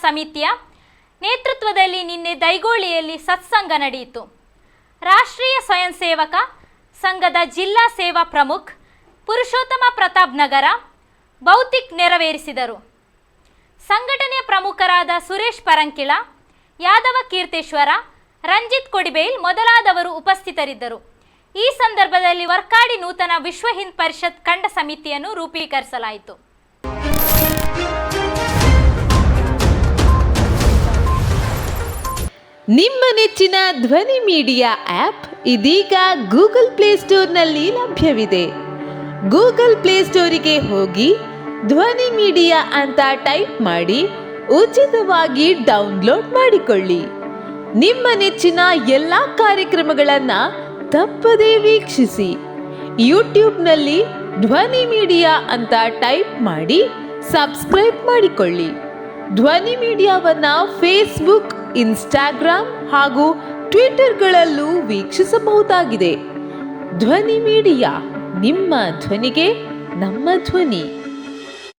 ಸಮಿತಿಯ ನೇತೃತ್ವದಲ್ಲಿ ನಿನ್ನೆ ದೈಗೋಳಿಯಲ್ಲಿ ಸತ್ಸಂಗ ನಡೆಯಿತು. ರಾಷ್ಟ್ರೀಯ ಸ್ವಯಂ ಸೇವಕ ಸಂಘದ ಜಿಲ್ಲಾ ಸೇವಾ ಪ್ರಮುಖ್ ಪುರುಷೋತ್ತಮ ಪ್ರತಾಪ್ ನಗರ ಭೌತಿಕ್ ನೆರವೇರಿಸಿದರು. ಸಂಘಟನೆಯ ಪ್ರಮುಖರಾದ ಸುರೇಶ್ ಪರಂಕಿಳ, ಯಾದವ ಕೀರ್ತೇಶ್ವರ, ರಂಜಿತ್ ಕೊಡಿಬೇಲ್ ಮೊದಲಾದವರು ಉಪಸ್ಥಿತರಿದ್ದರು. ಈ ಸಂದರ್ಭದಲ್ಲಿ ವರ್ಕಾಡಿ ನೂತನ ವಿಶ್ವ ಹಿಂದ್ ಪರಿಷತ್ ಖಂಡ ಸಮಿತಿಯನ್ನು ರೂಪೀಕರಿಸಲಾಯಿತು. ನಿಮ್ಮ ನೆಚ್ಚಿನ ಧ್ವನಿ ಮೀಡಿಯಾ ಆ್ಯಪ್ ಇದೀಗ ಗೂಗಲ್ ಪ್ಲೇಸ್ಟೋರ್ನಲ್ಲಿ ಲಭ್ಯವಿದೆ. ಗೂಗಲ್ ಪ್ಲೇಸ್ಟೋರಿಗೆ ಹೋಗಿ ಧ್ವನಿ ಮೀಡಿಯಾ ಅಂತ ಟೈಪ್ ಮಾಡಿ ಉಚಿತವಾಗಿ ಡೌನ್ಲೋಡ್ ಮಾಡಿಕೊಳ್ಳಿ. ನಿಮ್ಮ ನೆಚ್ಚಿನ ಎಲ್ಲ ಕಾರ್ಯಕ್ರಮಗಳನ್ನು ತಪ್ಪದೇ ವೀಕ್ಷಿಸಿ. ಯೂಟ್ಯೂಬ್ನಲ್ಲಿ ಧ್ವನಿ ಮೀಡಿಯಾ ಅಂತ ಟೈಪ್ ಮಾಡಿ ಸಬ್ಸ್ಕ್ರೈಬ್ ಮಾಡಿಕೊಳ್ಳಿ. ಧ್ವನಿ ಮೀಡಿಯಾವನ್ನು ಫೇಸ್ಬುಕ್, ಇನ್ಸ್ಟಾಗ್ರಾಮ್ ಹಾಗೂ ಟ್ವಿಟರ್ಗಳಲ್ಲೂ ವೀಕ್ಷಿಸಬಹುದಾಗಿದೆ. ಧ್ವನಿ ಮೀಡಿಯಾ, ನಿಮ್ಮ ಧ್ವನಿಗೆ ನಮ್ಮ ಧ್ವನಿ.